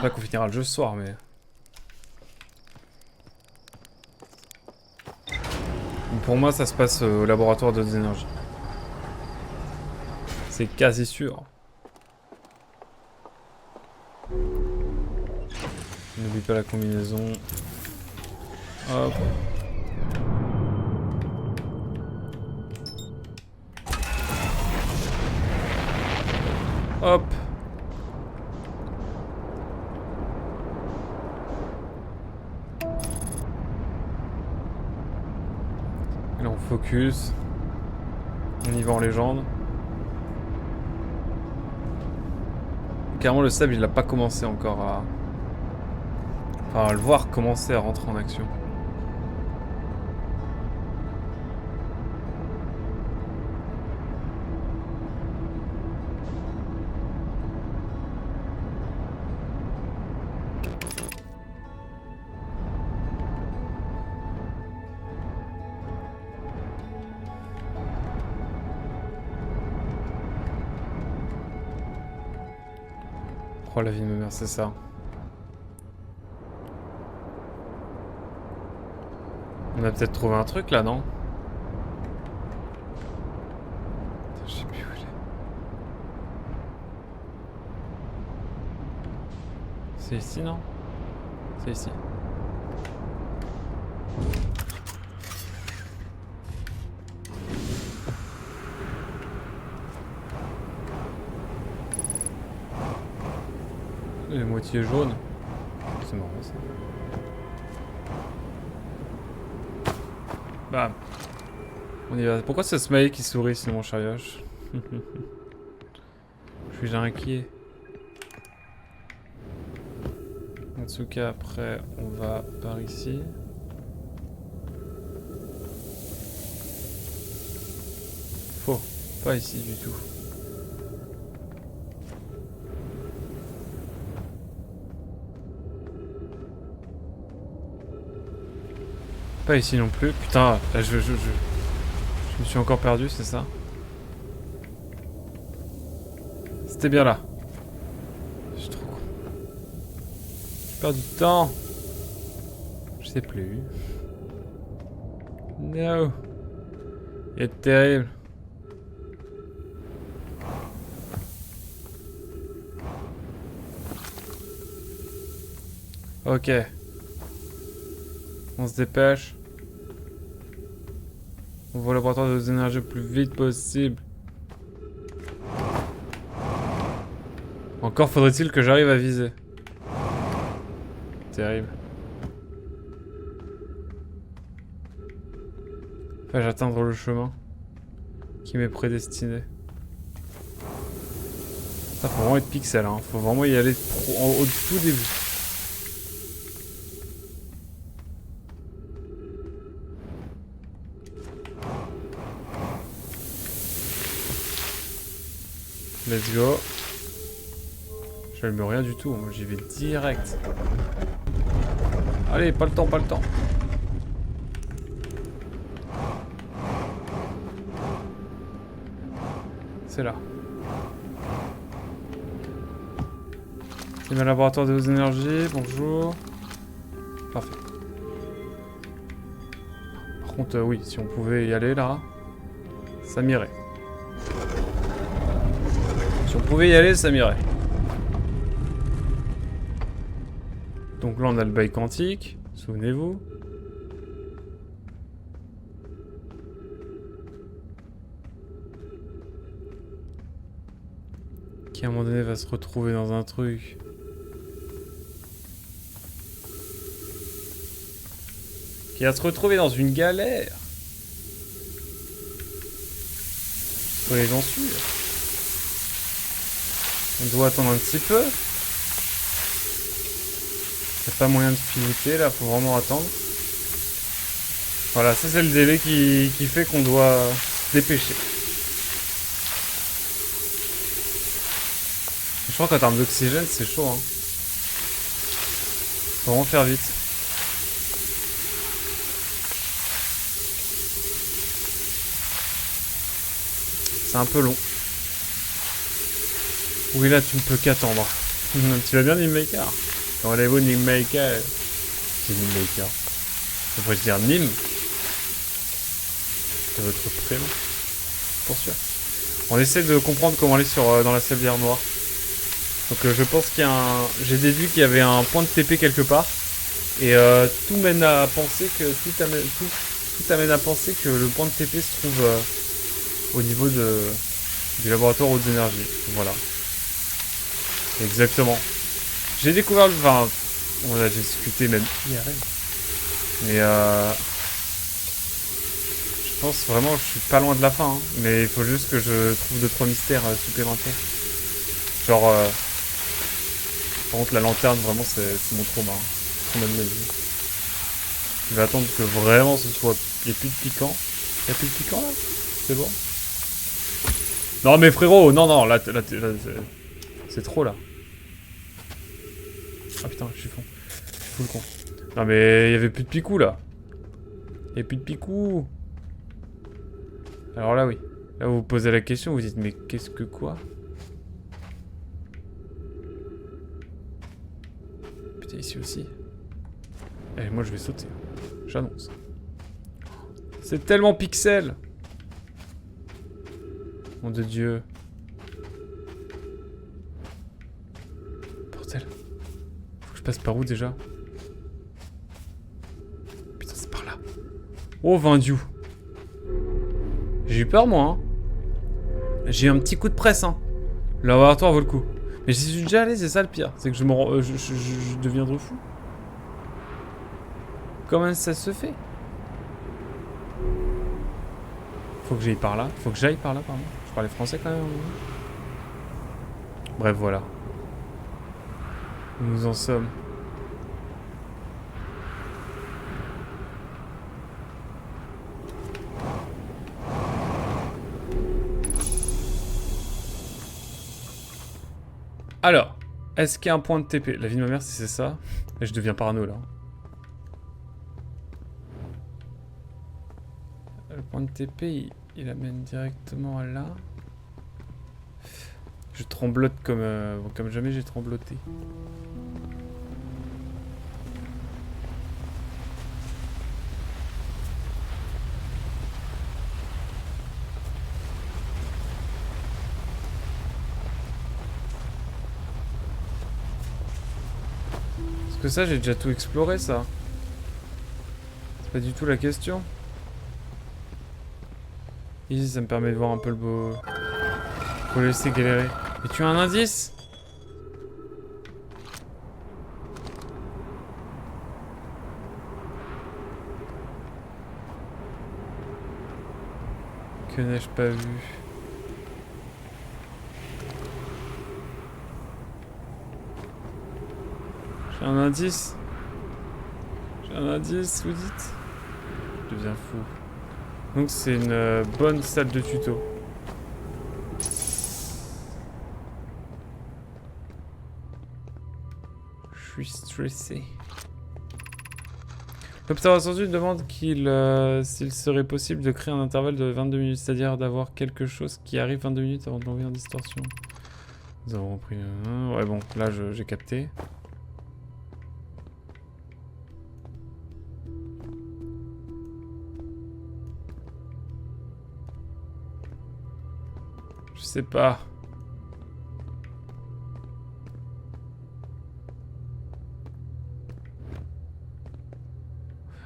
pas qu'on finira le jeu ce soir, mais... Pour moi, ça se passe au laboratoire de d'énergie. C'est quasi sûr. N'oublie pas la combinaison. Hop. Hop. Et là on focus. On y va en légende. Carrément le sable il a pas commencé encore à... Enfin à le voir commencer à rentrer en action. Oh la vie de ma mère, c'est ça. On a peut-être trouvé un truc là, non? Je sais plus où il est. C'est ici, non? C'est ici. Il est moitié jaune. C'est marrant ça. Bam. On y va. Pourquoi c'est Smiley qui sourit sinon mon chariot? Je suis inquiet. En tout cas après on va par ici. Faux. Pas ici du tout. Pas ici non plus. Putain, là, je me suis encore perdu, c'est ça? C'était bien là. Je suis trop con. Je perds du temps. Je sais plus. No. Il est terrible. Ok. On se dépêche. On va au laboratoire de l'énergie le plus vite possible. Encore faudrait-il que j'arrive à viser. Terrible. Vais-je atteindre le chemin qui m'est prédestiné? Ça faut vraiment être pixel, hein. Faut vraiment y aller au tout début. Let's go. J'allume rien du tout, moi j'y vais direct. Allez, pas le temps, pas le temps. C'est là. C'est mon laboratoire de hautes énergies, bonjour. Parfait. Par contre, oui, si on pouvait y aller là, ça m'irait. Si on pouvait y aller, ça m'irait. Donc là, on a le bail quantique, souvenez-vous. Qui à un moment donné va se retrouver dans un truc. Qui va se retrouver dans une galère. Soyez-en sûrs. On doit attendre un petit peu. Il n'y a pas moyen de pivoter là, faut vraiment attendre. Voilà, ça c'est le délai qui fait qu'on doit se dépêcher. Je crois qu'en termes d'oxygène, c'est chaud. Hein. Faut vraiment faire vite. C'est un peu long. Oui, là, tu ne peux qu'attendre. Tu vas bien, Maker. Rendez-vous Nîmes Maker. C'est Nîmes Maker. Devrais-je dire Nîmes? C'est votre prénom? Pour sûr. On essaie de comprendre comment aller sur, dans la sablière noire. Donc je pense qu'il y a un... J'ai déduit qu'il y avait un point de TP quelque part. Et tout mène à penser que... Tout amène à penser que le point de TP se trouve au niveau du laboratoire hautes énergies. Voilà. Exactement. J'ai découvert le... Enfin, on a discuté même hier. Mais je pense vraiment que je suis pas loin de la fin. Hein. Mais il faut juste que je trouve 2-3 mystères supplémentaires. Genre... Par contre, la lanterne, vraiment, c'est mon trauma. Hein. Trauma de ma vie. Je vais attendre que vraiment ce soit... Il n'y ait plus de piquant. Il n'y a plus de piquant, là? C'est bon? Non, mais frérot, non, là c'est trop, là. Ah putain, je suis fou le con. Non, mais il n'y avait plus de picou, là. Il n'y a plus de picou. Alors là, oui. Là, vous vous posez la question, vous dites, mais qu'est-ce que quoi? Putain, ici aussi. Eh, moi, je vais sauter. J'annonce. C'est tellement pixel. Mon de Dieu. Bordel. Faut que je passe par où déjà? Putain, c'est par là. Oh, Vindiou. J'ai eu peur, moi. Hein. J'ai eu un petit coup de presse. Hein. Le laboratoire vaut le coup. Mais j'y suis déjà allé, c'est ça le pire. C'est que je deviendrai fou. Comment ça se fait? Faut que j'aille par là. Faut que j'aille par là, pardon. Je parlais français quand même. Bref, voilà. Nous en sommes. Alors, est-ce qu'il y a un point de TP? La vie de ma mère, si c'est ça. Et je deviens parano là. Le point de TP, il amène directement à là. Je tremblote comme jamais j'ai trembloté. Parce que ça, j'ai déjà tout exploré, ça. C'est pas du tout la question. Ici, ça me permet de voir un peu le beau... Faut le laisser galérer. Et tu as un indice? Que n'ai-je pas vu? J'ai un indice? J'ai un indice, vous dites? Je deviens fou. Donc c'est une bonne salle de tuto. Je suis stressé. L'observateur demande s'il serait possible de créer un intervalle de 22 minutes, c'est-à-dire d'avoir quelque chose qui arrive 22 minutes avant de l'envoyer en distorsion. Nous avons pris... ouais bon, là j'ai capté. Je sais pas.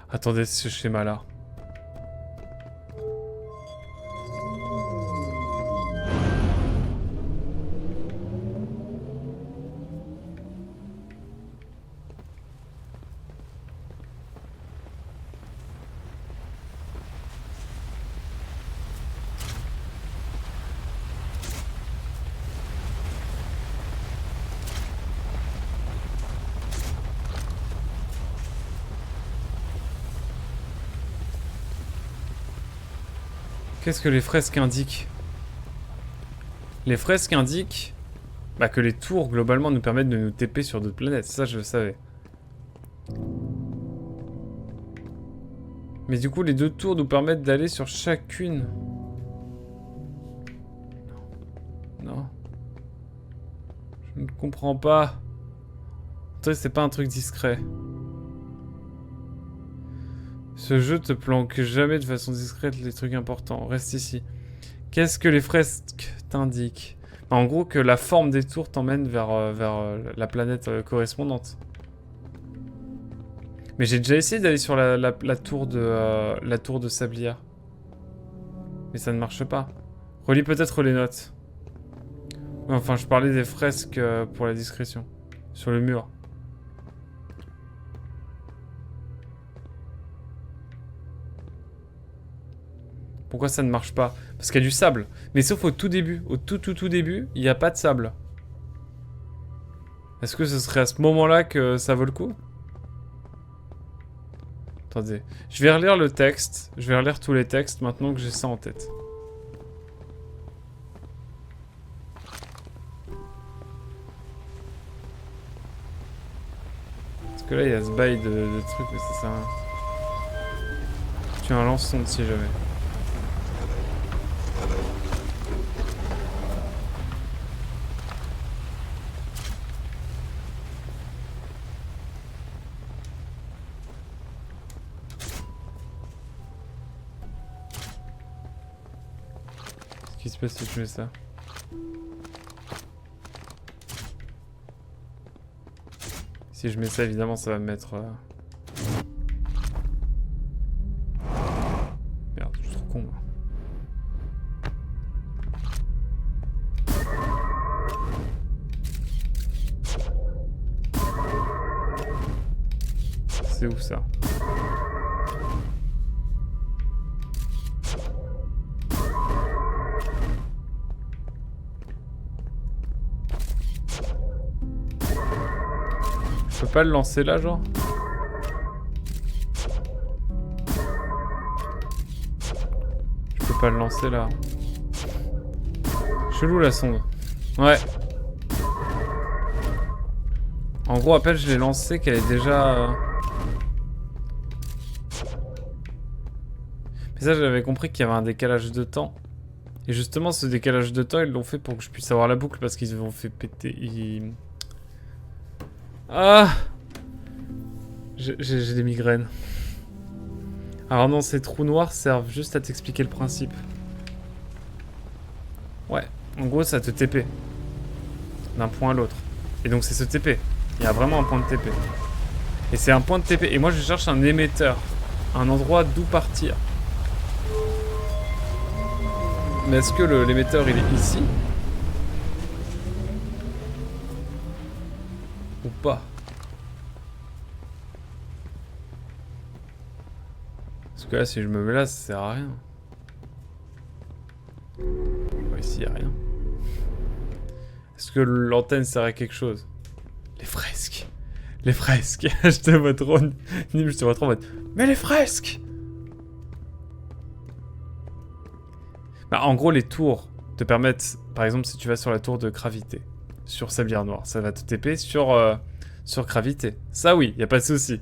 Attendez ce schéma-là. Qu'est-ce que les fresques indiquent? Les fresques indiquent que les tours, globalement, nous permettent de nous TP sur d'autres planètes. Ça, je le savais. Mais du coup, les deux tours nous permettent d'aller sur chacune. Non. Je ne comprends pas. Toi, c'est pas un truc discret. Ce jeu te planque jamais de façon discrète les trucs importants. Reste ici. Qu'est-ce que les fresques t'indiquent? En gros, que la forme des tours t'emmène vers la planète correspondante. Mais j'ai déjà essayé d'aller sur la tour de Sablia. Mais ça ne marche pas. Relis peut-être les notes. Enfin, je parlais des fresques pour la discrétion. Sur le mur. Pourquoi ça ne marche pas? Parce qu'il y a du sable. Mais sauf au tout début. Au tout début, il n'y a pas de sable. Est-ce que ce serait à ce moment-là que ça vaut le coup? Attendez. Je vais relire le texte. Je vais relire tous les textes maintenant que j'ai ça en tête. Parce que là, il y a ce bail de trucs, mais c'est ça. Tu as un lance-sonde si jamais. Qu'est-ce qui se passe si je fais ça? Si je mets ça, évidemment, ça va me mettre... Merde, je suis trop con, moi. C'est où, ça? Je peux pas le lancer là, genre? Je peux pas le lancer là. Chelou la sonde. Ouais. En gros, à peine je l'ai lancé qu'elle est déjà... Mais ça, j'avais compris qu'il y avait un décalage de temps. Et justement, ce décalage de temps, ils l'ont fait pour que je puisse avoir la boucle parce qu'ils ont fait péter... Ah! J'ai des migraines. Alors non, ces trous noirs servent juste à t'expliquer le principe. Ouais, en gros, ça te TP. D'un point à l'autre. Et donc c'est ce TP. Il y a vraiment un point de TP. Et c'est un point de TP. Et moi, je cherche un émetteur. Un endroit d'où partir. Mais est-ce que l'émetteur, il est ici? Ou pas? Parce que là, si je me mets là, ça sert à rien. Bon, ici, il n'y a rien. Est-ce que l'antenne sert à quelque chose? Les fresques. Les fresques. Je te vois trop... Je te vois trop en mode... Mais les fresques! Bah, en gros, les tours te permettent... Par exemple, si tu vas sur la tour de gravité, sur Sablière Noire, ça va te TP sur gravité. Ça, oui, y a pas de souci.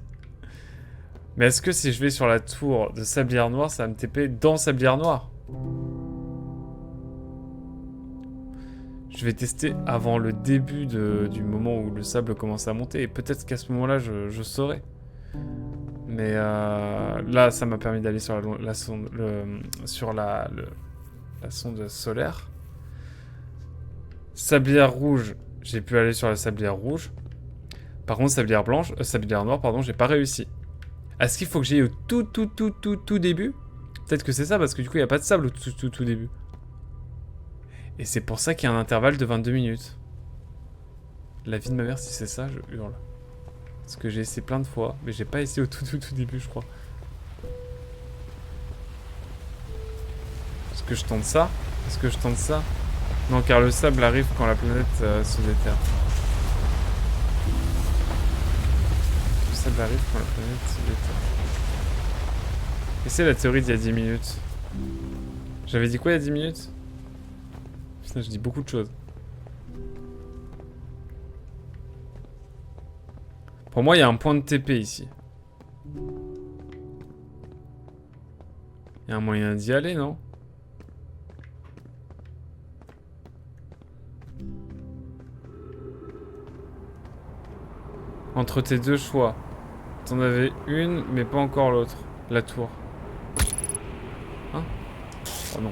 Mais est-ce que si je vais sur la tour de Sablière Noire, ça va me TP dans Sablière Noire? Je vais tester avant le début du moment où le sable commence à monter. Et peut-être qu'à ce moment-là, je saurai. Mais là, ça m'a permis d'aller sur la sonde, la sonde solaire. Sablière rouge, j'ai pu aller sur la sablière rouge. Par contre, sablière noire, pardon, j'ai pas réussi. Est-ce qu'il faut que j'aille au tout début? Peut-être que c'est ça, parce que du coup, il n'y a pas de sable au tout début. Et c'est pour ça qu'il y a un intervalle de 22 minutes. La vie de ma mère, si c'est ça, je hurle. Parce que j'ai essayé plein de fois, mais j'ai pas essayé au tout début, je crois. Est-ce que je tente ça? Est-ce que je tente ça? Non, car le sable arrive quand la planète se déterre. Le sable arrive quand la planète se déterre. Et c'est la théorie d'il y a 10 minutes. J'avais dit quoi il y a 10 minutes? Putain, je dis beaucoup de choses. Pour moi, il y a un point de TP ici. Il y a un moyen d'y aller, non? Entre tes deux choix. T'en avais une, mais pas encore l'autre. La tour. Hein? Oh non.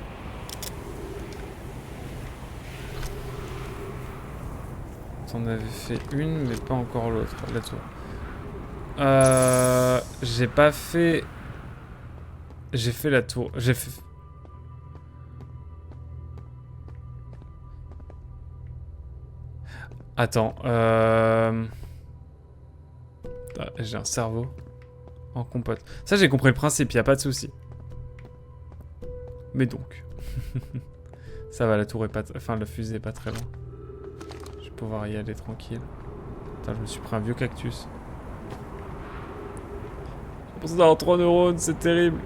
T'en avais fait une, mais pas encore l'autre. La tour. J'ai pas fait... J'ai fait la tour. J'ai fait... Attends, Ah, j'ai un cerveau en compote. Ça, j'ai compris le principe, y a pas de souci. Mais donc... Ça va, la tour est pas... Enfin, la fusée est pas très loin. Je vais pouvoir y aller tranquille. Putain, je me suis pris un vieux cactus. J'ai l'impression d'avoir 3 neurones, c'est terrible.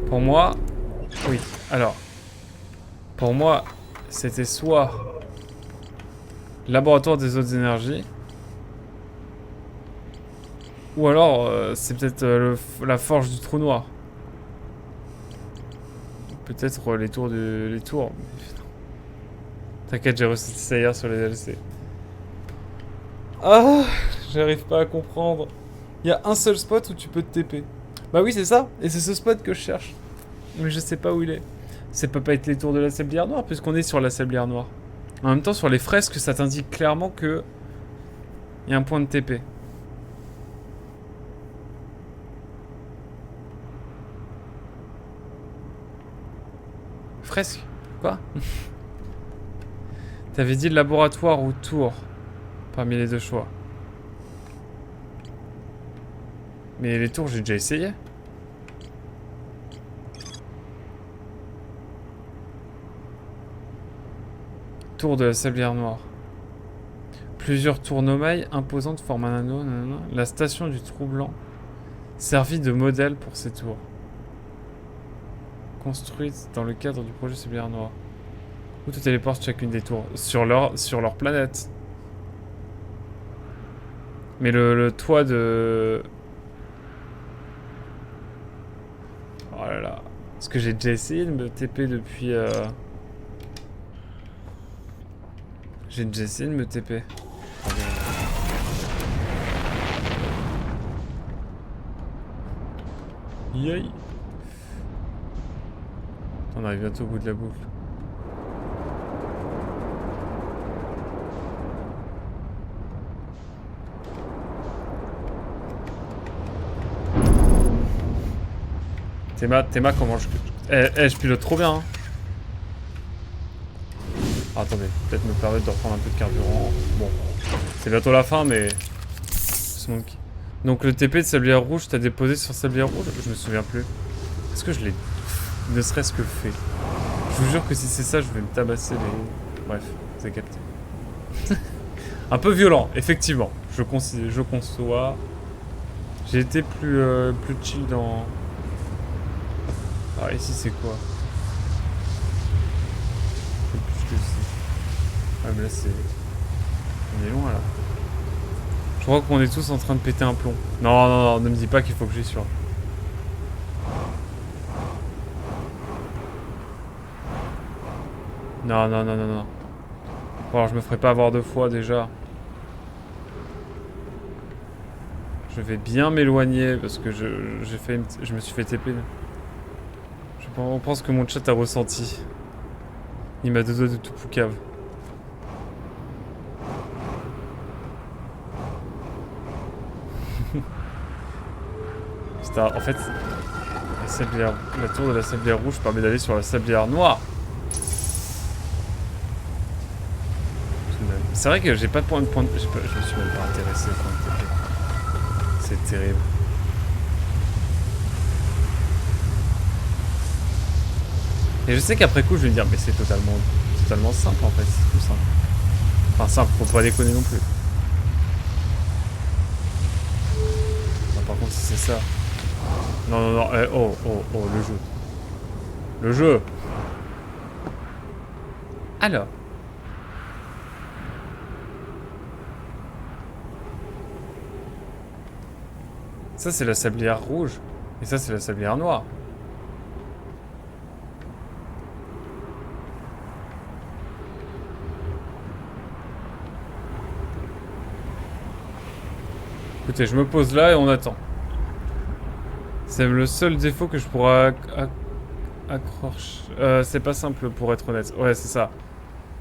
Pour moi... Oui, alors... Pour moi, c'était soit... Laboratoire des autres énergies. Ou alors, c'est peut-être la forge du trou noir. Peut-être les tours de... Les tours. T'inquiète, j'ai reçu ça hier sur les DLC. Ah, j'arrive pas à comprendre. Il y a un seul spot où tu peux te TP. Bah oui, c'est ça. Et c'est ce spot que je cherche. Mais je sais pas où il est. Ça peut pas être les tours de la sablière noire, puisqu'on est sur la sablière noire. En même temps, sur les fresques, ça t'indique clairement que... Il y a un point de TP. Fresque? Quoi? T'avais dit laboratoire ou tour parmi les deux choix. Mais les tours, j'ai déjà essayé. Tour de la sablière noire. Plusieurs tours Nomai imposantes forment un anneau. Nanana. La station du trou blanc servit de modèle pour ces tours. Construite dans le cadre du projet sablière noire. Où te téléportes chacune des tours sur leur planète. Mais le toit de... Oh là là. Parce que j'ai déjà essayé de me TP depuis... J'ai déjà essayé de me TP. Yay. On arrive bientôt au bout de la boucle. Théma, comment je... je pilote trop bien, hein. Ah, attendez, peut-être me permettre de reprendre un peu de carburant. Bon, c'est bientôt la fin, mais... Donc le TP de sablière rouge, t'as déposé sur sablière rouge? Je me souviens plus. Est-ce que je l'ai ne serait-ce que fait? Je vous jure que si c'est ça, je vais me tabasser les... Bref, vous avez capté. Un peu violent, effectivement. Je conçois. J'ai été plus chill dans... Ah, ici c'est quoi? C'est plus que ici. Ah, mais là c'est... On est loin là. Je crois qu'on est tous en train de péter un plomb. Non, non, non, ne me dis pas qu'il faut que j'y sois. Non, non, non, non, non. Bon, alors je me ferai pas avoir deux fois déjà. Je vais bien m'éloigner parce que je me suis fait TP. On pense que mon chat a ressenti. Il m'a deux doigts de tout poucave. En fait, la tour de la sablière rouge permet d'aller sur la sablière noire. C'est vrai que j'ai pas de point de... Je me suis même pas intéressé au point de TP. C'est terrible. Et je sais qu'après coup je vais me dire mais c'est totalement simple en fait, c'est tout simple. Enfin simple, faut pas déconner non plus. Non, par contre si c'est ça... Non non non, oh le jeu. Le jeu. Alors. Ça, c'est la sablière rouge. Et ça, c'est la sablière noire. Écoutez, je me pose là et on attend. C'est le seul défaut que je pourrais accrocher. C'est pas simple pour être honnête. Ouais, c'est ça.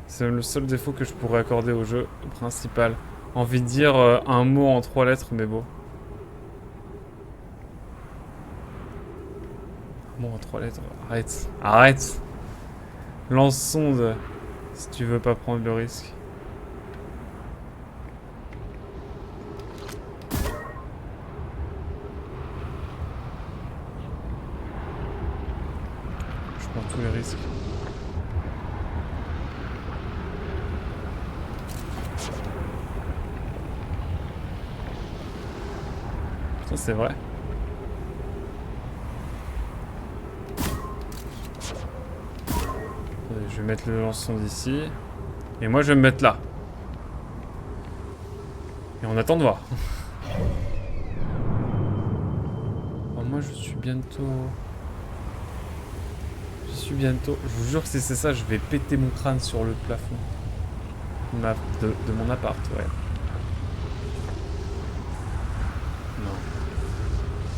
C'est le seul défaut que je pourrais accorder au jeu principal. Envie de dire un mot en 3 lettres, mais bon. Un mot en 3 lettres. Arrête. Arrête. Lance sonde. Si tu veux pas prendre le risque. Je prends tous les risques. Putain, c'est vrai. Je vais mettre le lance-sonde ici. Et moi, je vais me mettre là. Et on attend de voir. Oh, moi, je suis bientôt... Je vous jure que si c'est ça, je vais péter mon crâne sur le plafond. De mon appart, ouais. Non.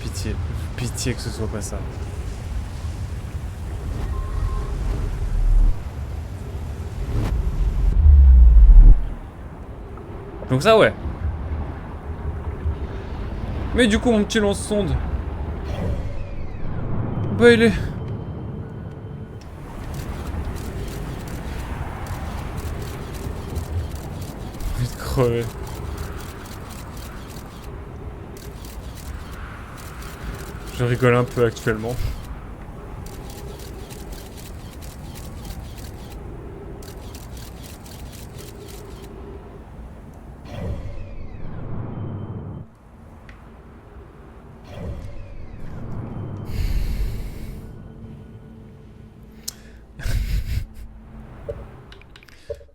Pitié. Pitié que ce soit pas ça. Donc ça, ouais. Mais du coup, mon petit lance-sonde... Bah, il est... Il est crevé. Je rigole un peu actuellement.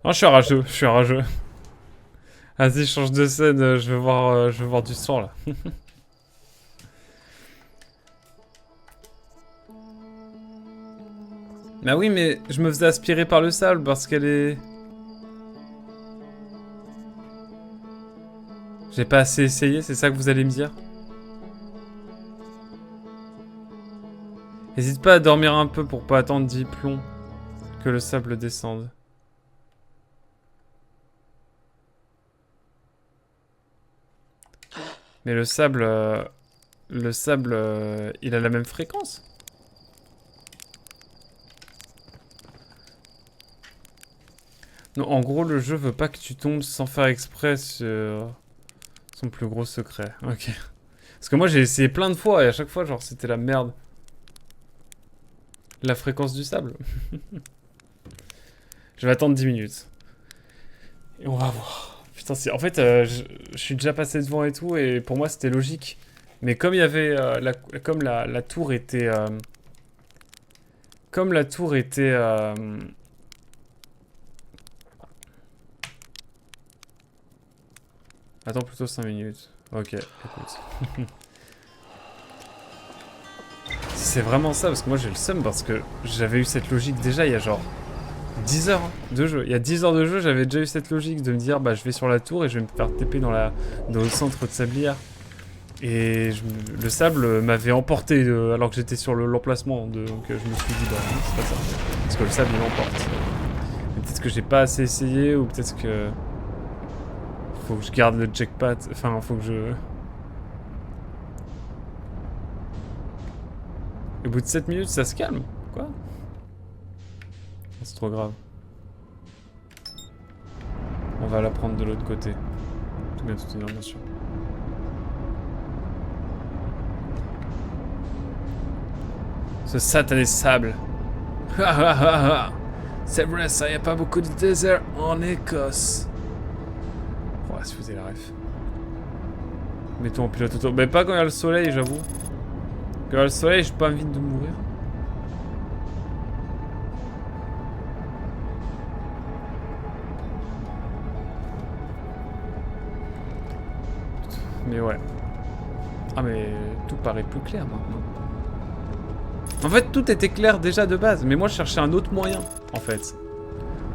Oh, je suis rageux, je suis rageux. Vas-y, change de scène, je veux voir du sang là. Bah oui, mais je me faisais aspirer par le sable parce qu'elle est... J'ai pas assez essayé, c'est ça que vous allez me dire? N'hésite pas à dormir un peu pour pas attendre 10 plombs que le sable descende. Mais le sable, il a la même fréquence. Non, en gros, le jeu veut pas que tu tombes sans faire exprès sur son plus gros secret. Ok. Parce que moi, j'ai essayé plein de fois et à chaque fois, genre, c'était la merde. La fréquence du sable. Je vais attendre 10 minutes. Et on va voir. Putain, en fait, je suis déjà passé devant et tout, et pour moi, c'était logique. Mais comme il y avait... comme la tour était... comme la tour était... Attends plutôt 5 minutes. Ok, écoute. Si c'est vraiment ça, parce que moi j'ai le seum, parce que j'avais eu cette logique déjà il y a genre 10 heures de jeu. Il y a 10 heures de jeu, j'avais déjà eu cette logique de me dire bah je vais sur la tour et je vais me faire TP dans le centre de sablière. Et le sable m'avait emporté alors que j'étais sur l'emplacement. Donc je me suis dit bah non, c'est pas ça. Parce que le sable il m'emporte. Peut-être que j'ai pas assez essayé ou peut-être que... Faut que je garde le jackpot. Enfin, faut que je... Au bout de 7 minutes, ça se calme. Quoi? C'est trop grave. On va la prendre de l'autre côté. Tout bien, bien sûr. Ce satané sable. C'est vrai, ça, y a pas beaucoup de désert en Écosse. Oh, si vous avez la ref. Mettons en pilote auto. Mais pas quand il y a le soleil, j'avoue. Quand il y a le soleil, j'ai pas envie de mourir. Mais ouais. Ah mais tout paraît plus clair maintenant. En fait, tout était clair déjà de base, mais moi je cherchais un autre moyen, en fait.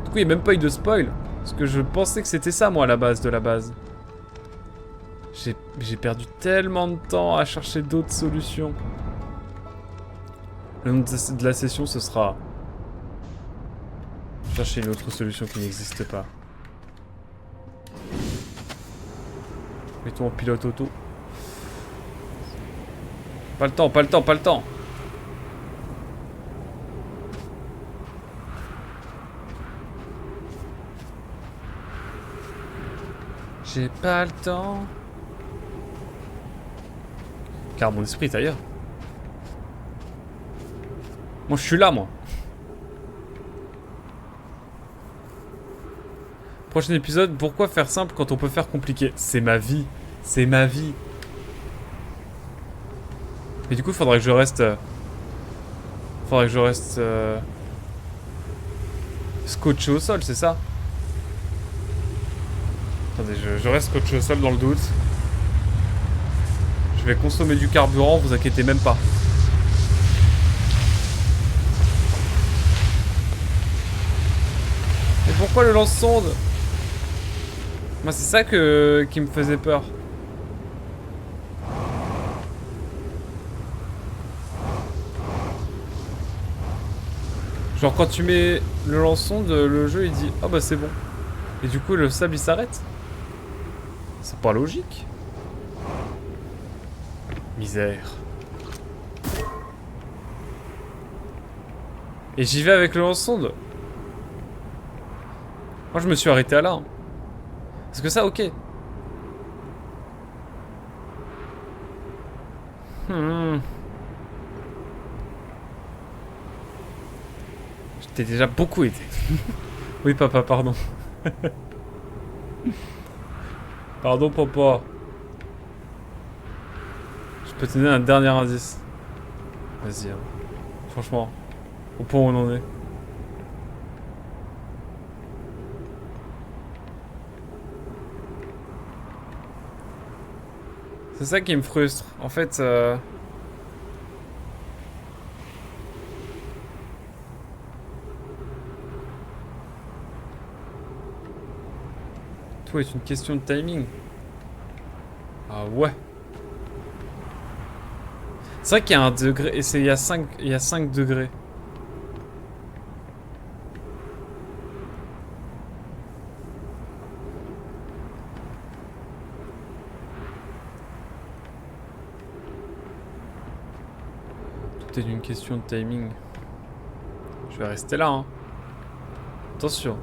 Du coup, il n'y a même pas eu de spoil, parce que je pensais que c'était ça, moi, à la base de la base. J'ai perdu tellement de temps à chercher d'autres solutions. Le nom de la session, ce sera... chercher une autre solution qui n'existe pas. Mettons en pilote auto. Pas le temps, pas le temps, pas le temps. J'ai pas le temps. Car mon esprit est ailleurs. Moi je suis là, moi. Prochain épisode, pourquoi faire simple quand on peut faire compliqué? C'est ma vie. C'est ma vie. Et du coup, faudrait que je reste... scotché au sol, c'est ça? Attendez, je reste scotché au sol dans le doute. Je vais consommer du carburant, vous inquiétez même pas. Mais pourquoi le lance-sonde? Moi, c'est ça qui me faisait peur. Genre quand tu mets le lance-sonde, le jeu il dit « Ah bah c'est bon ». Et du coup le sable il s'arrête. C'est pas logique. Misère. Et j'y vais avec le lance-sonde. Moi je me suis arrêté à là. Hein. Parce que ça ok. Je t'ai déjà beaucoup aidé. Oui papa, pardon. Pardon papa. Je peux te donner un dernier indice. Vas-y. Hein. Franchement. Au point où on en est. C'est ça qui me frustre. En fait... Tout est une question de timing. Ah ouais. C'est vrai qu'il y a un degré, et il y a 5 degrés. Tout est une question de timing. Je vais rester là, hein. Attention.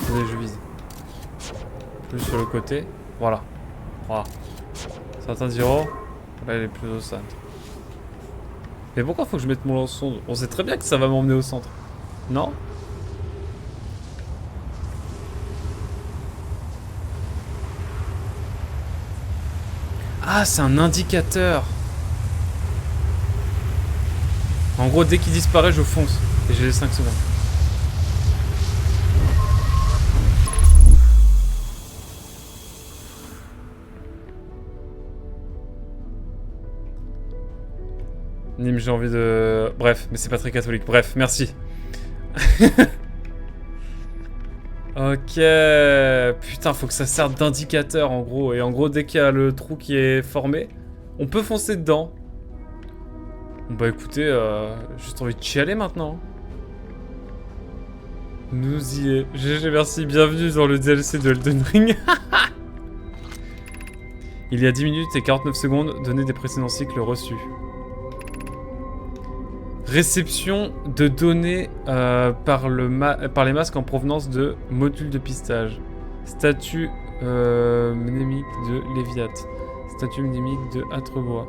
Attendez, je vise. Plus sur le côté. Voilà. Voilà. Certains diront. Là, il est plus au centre. Mais pourquoi faut que je mette mon lance-sonde? On sait très bien que ça va m'emmener au centre. Non? Ah, c'est un indicateur. En gros, dès qu'il disparaît, je fonce. Et j'ai les 5 secondes. Nîmes, j'ai envie de... Bref, mais c'est pas très catholique. Bref, merci. Ok. Putain, faut que ça serve d'indicateur en gros. Et en gros, dès qu'il y a le trou qui est formé, on peut foncer dedans. Bah écoutez, j'ai juste envie de chialer maintenant. Nous y est. GG, merci. Bienvenue dans le DLC de Elden Ring. Il y a 10 minutes et 49 secondes, données des précédents cycles reçus. Réception de données par les masques en provenance de modules de pistage. Statut mnémique de Léviat. Statut mnémique de Atrebois.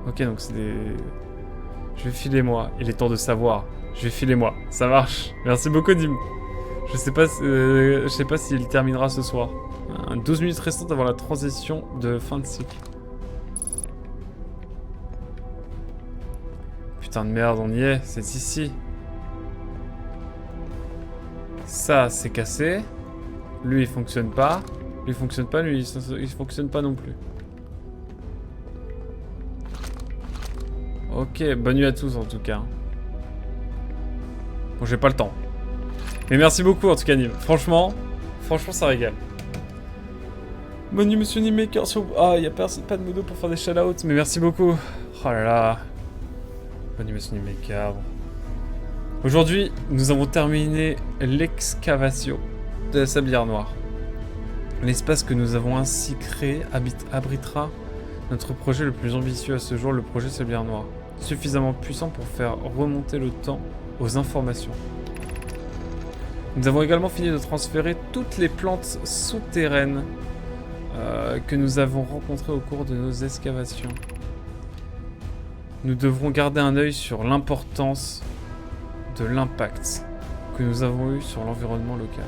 Ok, donc c'est des... Je vais filer moi. Il est temps de savoir. Je vais filer moi. Ça marche. Merci beaucoup, Dim. Je sais pas s'il terminera ce soir. 12 minutes restantes avant la transition de fin de cycle. putain de merde, on y est, c'est ici. Ça, c'est cassé. Lui, il fonctionne pas. Lui, il fonctionne pas, lui, il fonctionne pas non plus. Ok, bonne nuit à tous en tout cas. Bon, j'ai pas le temps. Mais merci beaucoup en tout cas, Nîmes. Franchement, ça régale. Bonne nuit, monsieur Nimemaker. Ah, il y a pas de modo pour faire des shout-outs, mais merci beaucoup. Oh là là. Bonne nuit, monsieur Nimemaker. Aujourd'hui, nous avons terminé l'excavation de la sablière noire. L'espace que nous avons ainsi créé abritera notre projet le plus ambitieux à ce jour, le projet Sablière Noire. Suffisamment puissant pour faire remonter le temps aux informations. Nous avons également fini de transférer toutes les plantes souterraines que nous avons rencontrées au cours de nos excavations. Nous devrons garder un œil sur l'importance de l'impact que nous avons eu sur l'environnement local.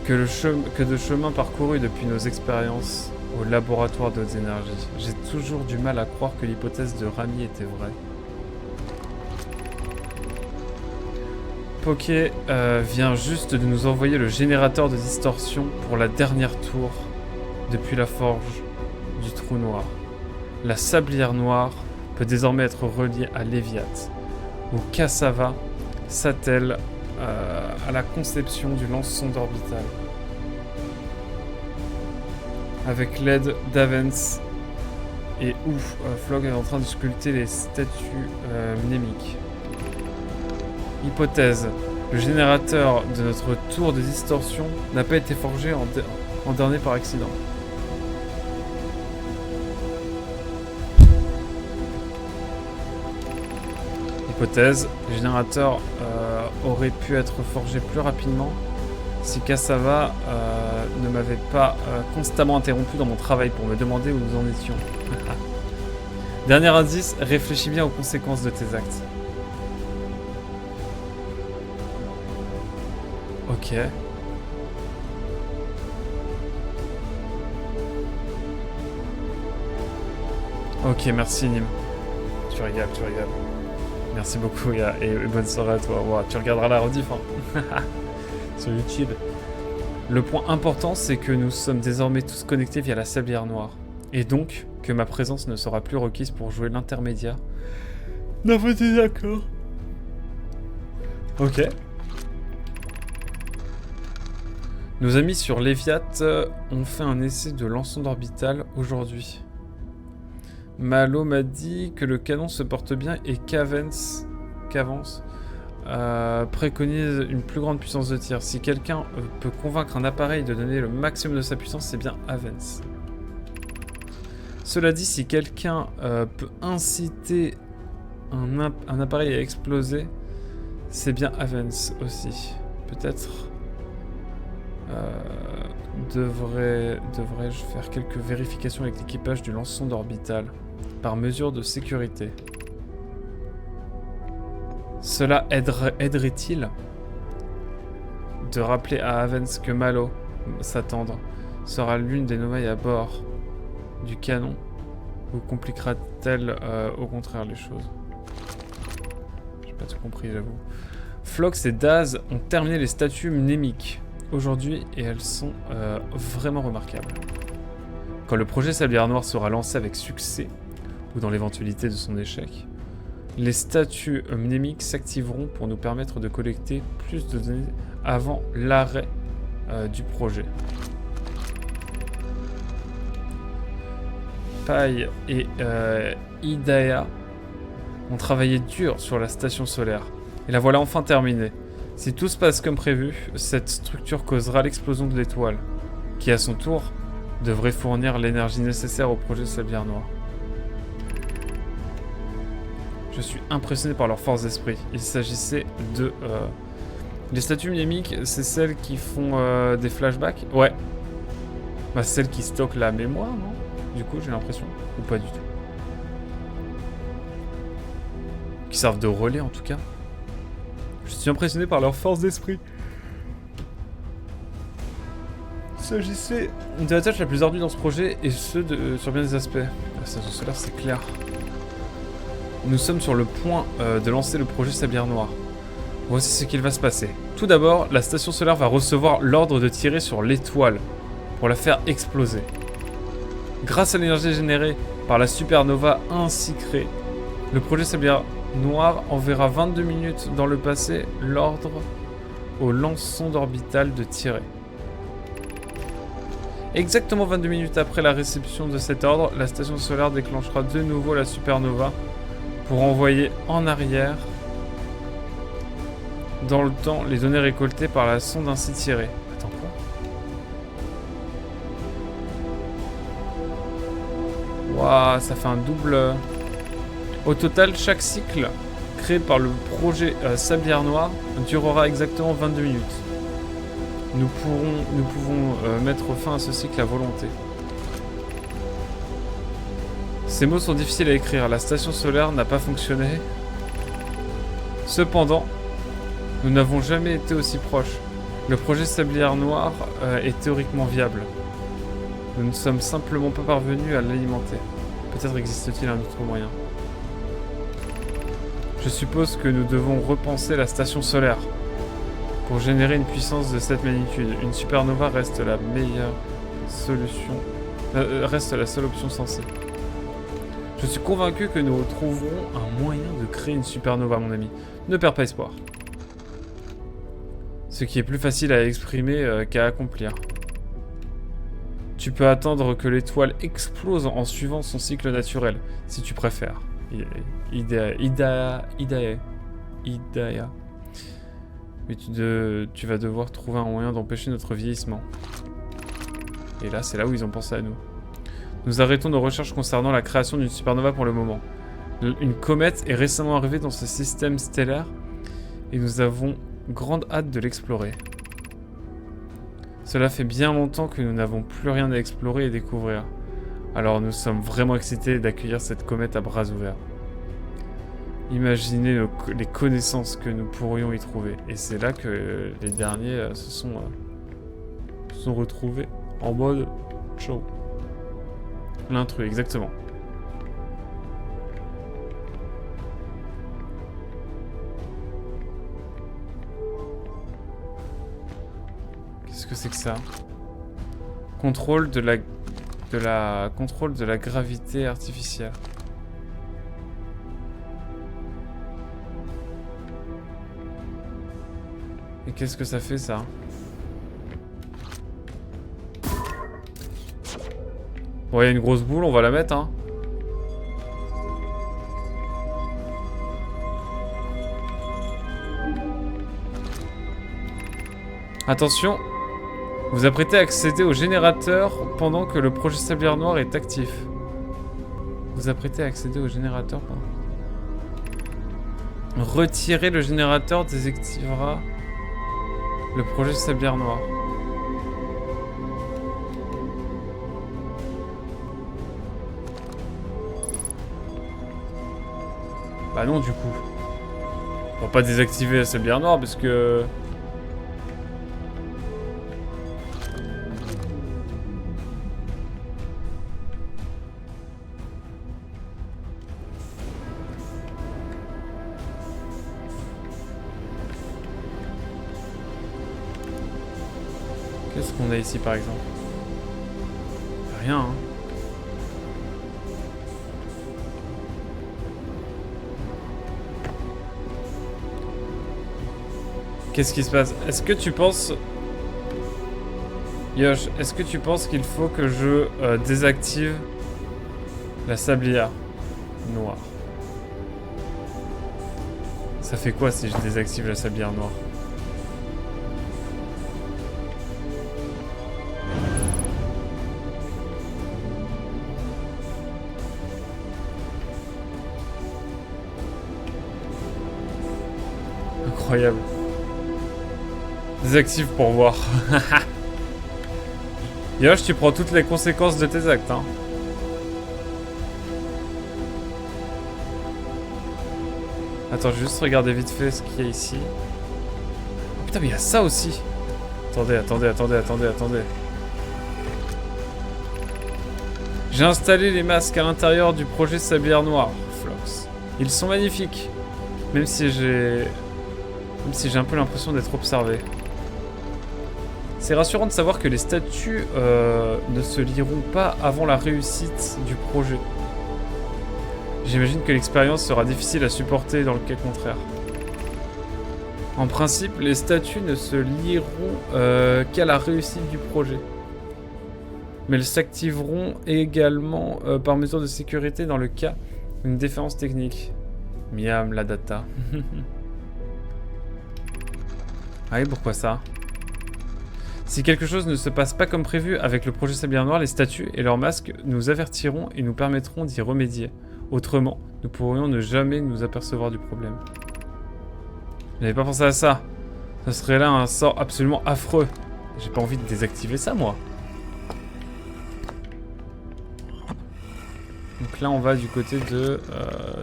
Que de chemin parcouru depuis nos expériences au laboratoire de hautes énergies. J'ai toujours du mal à croire que l'hypothèse de Rami était vraie. Poké vient juste de nous envoyer le générateur de distorsion pour la dernière tour depuis la forge du trou noir. La sablière noire peut désormais être reliée à Léviat, où Cassava s'attelle à la conception du lance-sonde orbital. Avec l'aide d'Avens et où Flog est en train de sculpter les statues mnémiques. Hypothèse. Le générateur de notre tour de distorsion n'a pas été forgé en dernier par accident. Hypothèse. Le générateur aurait pu être forgé plus rapidement si Cassava ne m'avait pas constamment interrompu dans mon travail pour me demander où nous en étions. Dernier indice, réfléchis bien aux conséquences de tes actes. Ok. Ok, merci Nîmes. Tu régales. Merci beaucoup et bonne soirée à toi. Wow, tu regarderas la rediff hein. Sur YouTube. Le point important, c'est que nous sommes désormais tous connectés via la sablière noire. Et donc, que ma présence ne sera plus requise pour jouer l'intermédiaire d'un petit d'accord. Ok. Nos amis sur Léviat ont fait un essai de lance-sonde orbital aujourd'hui. Malo m'a dit que le canon se porte bien et qu'Avance préconise une plus grande puissance de tir. Si quelqu'un peut convaincre un appareil de donner le maximum de sa puissance, c'est bien Avance. Cela dit, si quelqu'un peut inciter un appareil à exploser, c'est bien Avance aussi. Peut-être devrais-je faire quelques vérifications avec l'équipage du lance-sonde orbital par mesure de sécurité. Cela aiderait-il de rappeler à Avance que Malo, sa tendre, sera l'une des nomailles à bord du canon, ou compliquera-t-elle au contraire les choses? J'ai pas tout compris, j'avoue. Flox et Daz ont terminé les statues mnémiques aujourd'hui et elles sont vraiment remarquables. Quand le projet Sablière Noire sera lancé avec succès, ou dans l'éventualité de son échec, les statues mnémiques s'activeront pour nous permettre de collecter plus de données avant l'arrêt du projet. Pai et Hidaya ont travaillé dur sur la station solaire, et la voilà enfin terminée. Si tout se passe comme prévu, cette structure causera l'explosion de l'étoile, qui à son tour devrait fournir l'énergie nécessaire au projet Sablière Noire. Je suis impressionné par leur force d'esprit. Il s'agissait de... Les statues mnémiques, c'est celles qui font des flashbacks? Ouais. Bah, celles qui stockent la mémoire, non? Du coup, j'ai l'impression. Ou pas du tout. Qui servent de relais, en tout cas. Je suis impressionné par leur force d'esprit. Il s'agissait de la tâche la plus ardue dans ce projet, et ce, sur bien des aspects. La station solaire, c'est clair. Nous sommes sur le point de lancer le projet Sablière Noire. Voici ce qu'il va se passer. Tout d'abord, la station solaire va recevoir l'ordre de tirer sur l'étoile pour la faire exploser. Grâce à l'énergie générée par la supernova ainsi créée, le projet Sablière Noire enverra 22 minutes dans le passé l'ordre au lance-sonde orbital de tirer. Exactement 22 minutes après la réception de cet ordre, la station solaire déclenchera de nouveau la supernova pour envoyer en arrière dans le temps les données récoltées par la sonde ainsi tirée. Attends quoi? Waouh, ça fait un double... Au total, chaque cycle créé par le projet Sablière Noire durera exactement 22 minutes. Nous pouvons mettre fin à ce cycle à volonté. Ces mots sont difficiles à écrire. La station solaire n'a pas fonctionné. Cependant, nous n'avons jamais été aussi proches. Le projet Sablière Noire est théoriquement viable. Nous ne sommes simplement pas parvenus à l'alimenter. Peut-être existe-t-il un autre moyen. Je suppose que nous devons repenser la station solaire. Pour générer une puissance de cette magnitude, une supernova reste la meilleure solution. Reste la seule option sensée. Je suis convaincu que nous trouverons un moyen de créer une supernova, mon ami. Ne perds pas espoir. Ce qui est plus facile à exprimer qu'à accomplir. Tu peux attendre que l'étoile explose en suivant son cycle naturel, si tu préfères. Idaya. Mais tu vas devoir trouver un moyen d'empêcher notre vieillissement. Et là, c'est là où ils ont pensé à nous. Nous arrêtons nos recherches concernant la création d'une supernova pour le moment. Une comète est récemment arrivée dans ce système stellaire et nous avons grande hâte de l'explorer. Cela fait bien longtemps que nous n'avons plus rien à explorer et découvrir. Alors nous sommes vraiment excités d'accueillir cette comète à bras ouverts. Imaginez les connaissances que nous pourrions y trouver. Et c'est là que les derniers se sont retrouvés en mode show. L'intrus, exactement. Qu'est-ce que c'est que ça? Contrôle de la gravité artificielle. Et qu'est-ce que ça fait ça? Bon, il y a une grosse boule, on va la mettre, hein. Attention, vous vous apprêtez à accéder au générateur pendant que le projet Sablière Noire est actif. Vous vous apprêtez à accéder au générateur pendant... Retirer le générateur désactivera le projet Sablière Noire. Bah non, du coup. On va pas désactiver la Sablière Noire parce que... Qu'est-ce qu'on a ici par exemple? Rien, hein. Qu'est-ce qui se passe? Est-ce que tu penses... Yosh, est-ce que tu penses qu'il faut que je désactive la Sablière Noire? Ça fait quoi si je désactive la Sablière Noire? Incroyable. Désactive pour voir. Yosh, tu prends toutes les conséquences de tes actes, hein. Attends, je vais juste regarder vite fait ce qu'il y a ici. Oh, putain, mais il y a ça aussi. Attendez. J'ai installé les masques à l'intérieur du projet Sablière Noire, Flox. Ils sont magnifiques. Même si j'ai un peu l'impression d'être observé. C'est rassurant de savoir que les statuts ne se liront pas avant la réussite du projet. J'imagine que l'expérience sera difficile à supporter dans le cas contraire. En principe, les statuts ne se liront qu'à la réussite du projet. Mais elles s'activeront également par mesure de sécurité dans le cas d'une défaillance technique. Miam, la data. Ah oui, pourquoi ça? Si quelque chose ne se passe pas comme prévu avec le projet Sablière Noire, les statuts et leurs masques nous avertiront et nous permettront d'y remédier. Autrement, nous pourrions ne jamais nous apercevoir du problème. Je n'avais pas pensé à ça. Ce serait là un sort absolument affreux. J'ai pas envie de désactiver ça, moi. Donc là, on va du côté de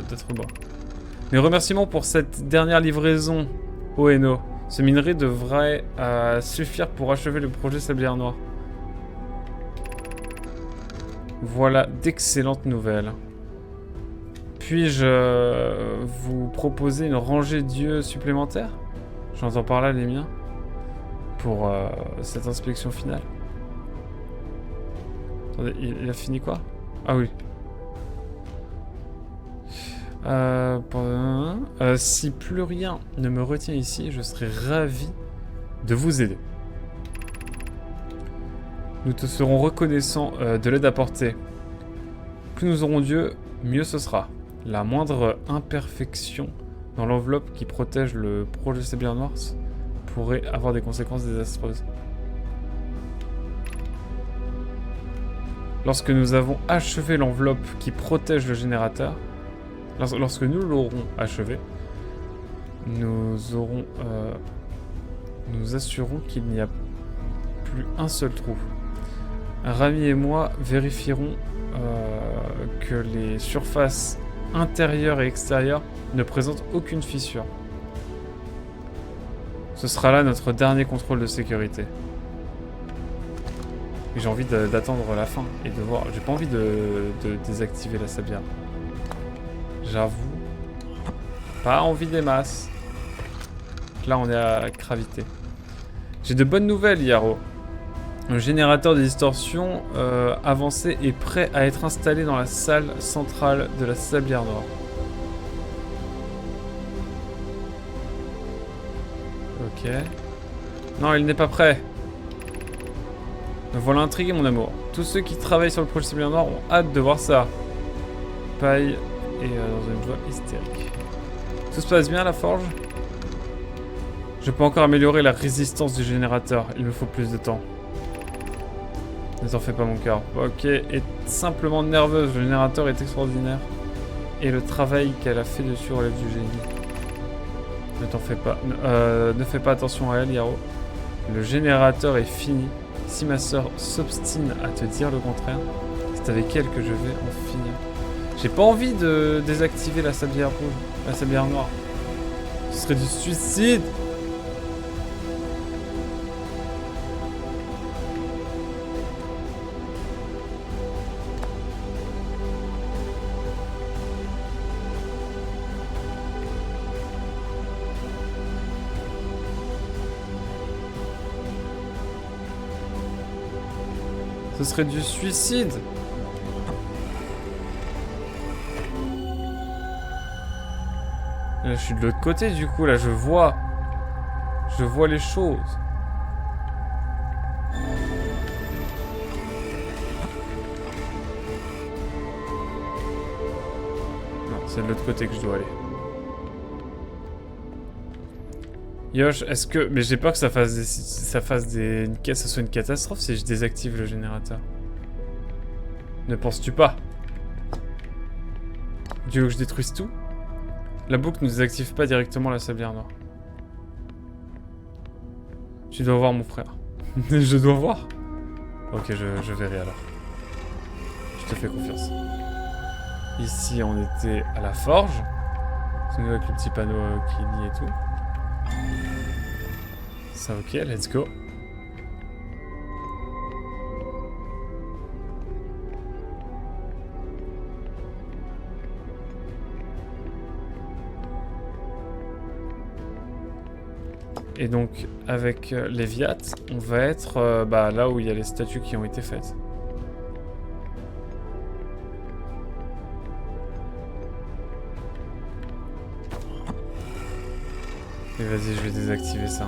d'Être-Bas. Mes remerciements pour cette dernière livraison, Oeno. Ce minerai devrait suffire pour achever le projet Sablière Noire. Voilà d'excellentes nouvelles. Puis-je vous proposer une rangée d'yeux supplémentaire? J'entends par là les miens. Pour cette inspection finale. Attendez, il a fini quoi? Ah oui. Si plus rien ne me retient ici, je serais ravi de vous aider. Nous te serons reconnaissants de l'aide apportée. Plus nous aurons Dieu, mieux ce sera. La moindre imperfection dans l'enveloppe qui protège le projet Sablière Noire pourrait avoir des conséquences désastreuses. Lorsque nous avons achevé l'enveloppe qui protège le générateur, lorsque nous l'aurons achevé, nous assurons qu'il n'y a plus un seul trou. Rami et moi vérifierons que les surfaces intérieures et extérieures ne présentent aucune fissure. Ce sera là notre dernier contrôle de sécurité. Et j'ai envie d'attendre la fin et de voir. J'ai pas envie de désactiver la sablière. J'avoue. Pas envie des masses. Donc là, on est à gravité. J'ai de bonnes nouvelles, Yaro. Le générateur de distorsion avancé est prêt à être installé dans la salle centrale de la Sablière Noire. Ok. Non, il n'est pas prêt. Me voilà intrigué, mon amour. Tous ceux qui travaillent sur le projet Sablière Noire ont hâte de voir ça. Paille est dans une joie hystérique. Tout se passe bien à la forge? Je peux encore améliorer la résistance du générateur. Il me faut plus de temps. Ne t'en fais pas, mon cœur. Ok, est simplement nerveuse. Le générateur est extraordinaire. Et le travail qu'elle a fait dessus relève du génie. Ne t'en fais pas. Ne fais pas attention à elle, Yaro. Le générateur est fini. Si ma sœur s'obstine à te dire le contraire, c'est avec elle que je vais en finir. J'ai pas envie de désactiver la sablière rouge, la sablière noire. Ce serait du suicide. Ce serait du suicide. Là, je suis de l'autre côté, du coup, là, je vois les choses. Non, c'est de l'autre côté que je dois aller. Yosh, est-ce que... Mais j'ai peur que ça soit une catastrophe si je désactive le générateur. Ne penses-tu pas? Tu veux que je détruise tout? La boucle ne désactive pas directement la sablière noire. Tu dois voir, mon frère. Je dois voir? Ok, je verrai alors. Je te fais confiance. Ici, on était à la forge. C'est nous avec le petit panneau qui lie et tout. Ça, ok, let's go. Et donc, avec Léviat, on va être bah, là où il y a les statues qui ont été faites. Et vas-y, je vais désactiver ça.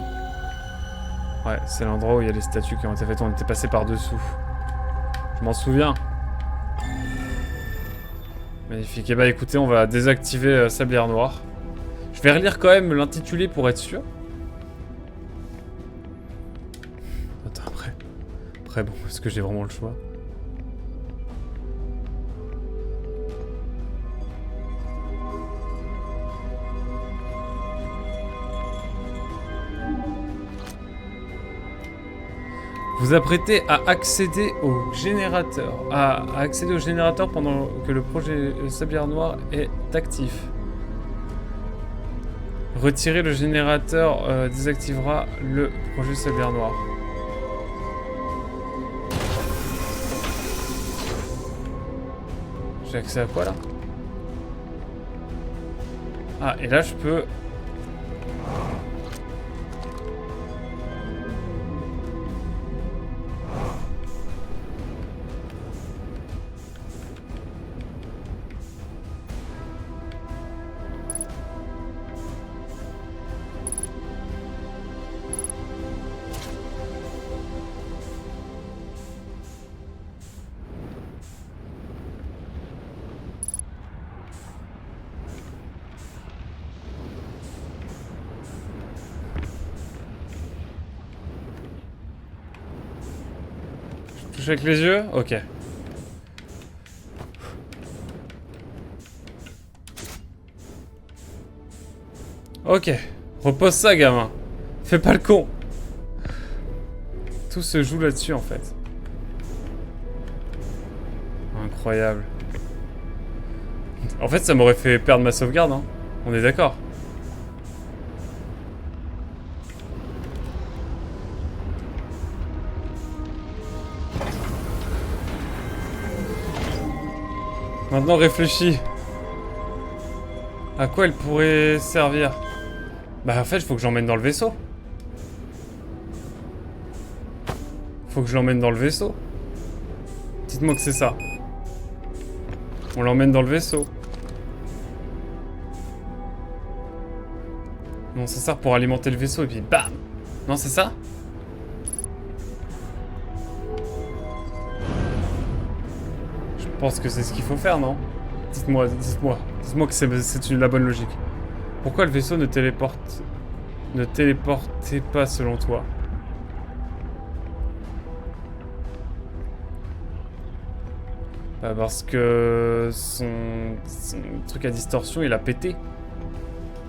Ouais, c'est l'endroit où il y a les statues qui ont été faites. On était passé par-dessous. Je m'en souviens. Magnifique. Et bah écoutez, on va désactiver Sablière Noire. Je vais relire quand même l'intitulé pour être sûr. Attends, après bon, est-ce que j'ai vraiment le choix? Vous apprêtez à accéder au générateur. À accéder au générateur pendant que le projet Sablière Noire est actif. Retirer le générateur désactivera le projet Sablière Noire. J'ai accès à quoi là? Ah, et là je peux... Touche avec les yeux? Ok. Ok. Repose ça, gamin. Fais pas le con. Tout se joue là-dessus, en fait. Incroyable. En fait, ça m'aurait fait perdre ma sauvegarde, hein. On est d'accord. Maintenant, réfléchis. À quoi elle pourrait servir? Bah, en fait, il faut que j'emmène dans le vaisseau. Faut que je l'emmène dans le vaisseau. Dites-moi que c'est ça. On l'emmène dans le vaisseau. Non, ça sert pour alimenter le vaisseau et puis bam! Non, c'est ça? Je pense que c'est ce qu'il faut faire, non? Dites-moi que c'est la bonne logique. Pourquoi le vaisseau ne téléportait pas selon toi? Bah parce que son truc à distorsion, il a pété.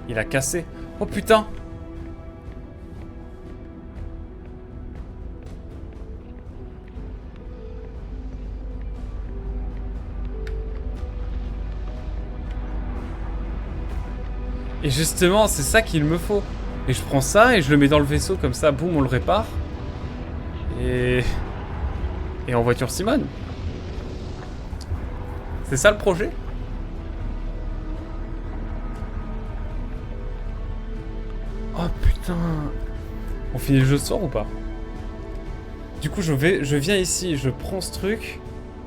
Il a cassé. Oh putain! Et justement, c'est ça qu'il me faut. Et je prends ça et je le mets dans le vaisseau comme ça, boum, on le répare. Et en voiture Simone. C'est ça le projet? Oh putain. On finit le jeu ce soir ou pas? Du coup, je viens ici, je prends ce truc,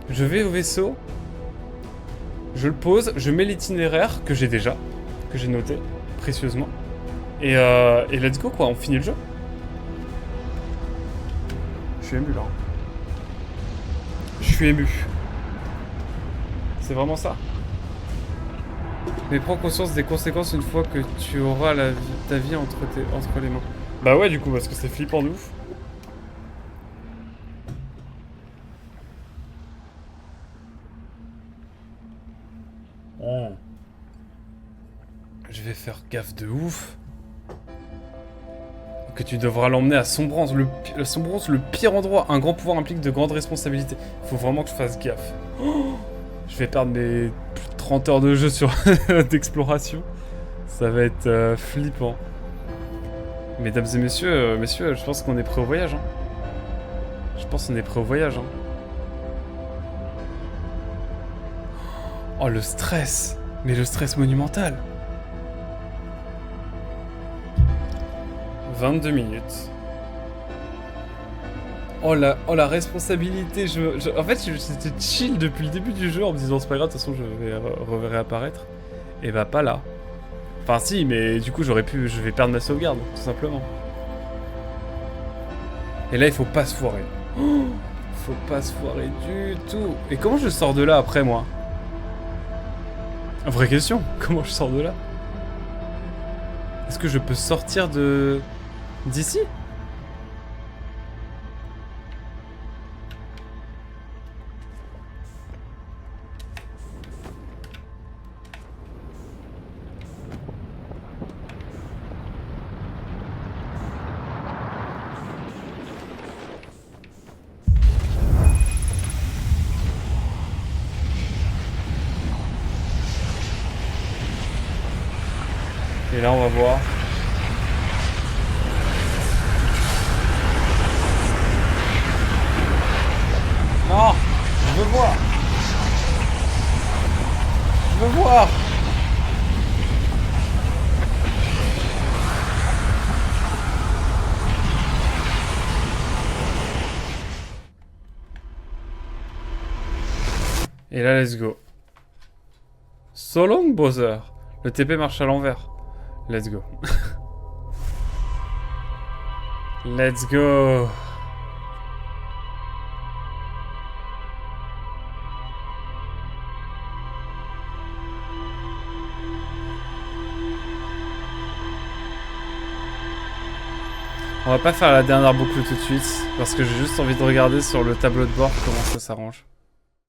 je vais au vaisseau, je le pose, je mets l'itinéraire que j'ai déjà, que j'ai noté précieusement, et let's go quoi, on finit le jeu. Je suis ému là. Je suis ému. C'est vraiment ça. Mais prends conscience des conséquences une fois que tu auras ta vie entre les mains. Bah ouais du coup, parce que c'est flippant de ouf. Oh. Je vais faire gaffe de ouf. Que tu devras l'emmener à Sombrance. Sombrance, le pire endroit. Un grand pouvoir implique de grandes responsabilités. Faut vraiment que je fasse gaffe. Oh, je vais perdre mes plus de 30 heures de jeu d'exploration. Ça va être flippant. Mesdames et messieurs, je pense qu'on est prêt au voyage. Hein. Je pense qu'on est prêt au voyage. Hein. Oh, le stress. Mais le stress monumental. 22 minutes. Oh la responsabilité, en fait j'étais chill depuis le début du jeu en me disant c'est pas grave, de toute façon je vais réapparaître. Et bah pas là. Enfin si, mais du coup je vais perdre ma sauvegarde, tout simplement. Et là il faut pas se foirer. Oh, faut pas se foirer du tout. Et comment je sors de là après moi? Vraie question, comment je sors de là? Est-ce que je peux sortir d'ici? Et là, on va voir. Non, je veux voir. Je veux voir. Et là, let's go. So long, Bowser. Le TP marche à l'envers. Let's go. Let's go. On va pas faire la dernière boucle tout de suite, parce que j'ai juste envie de regarder sur le tableau de bord comment ça s'arrange.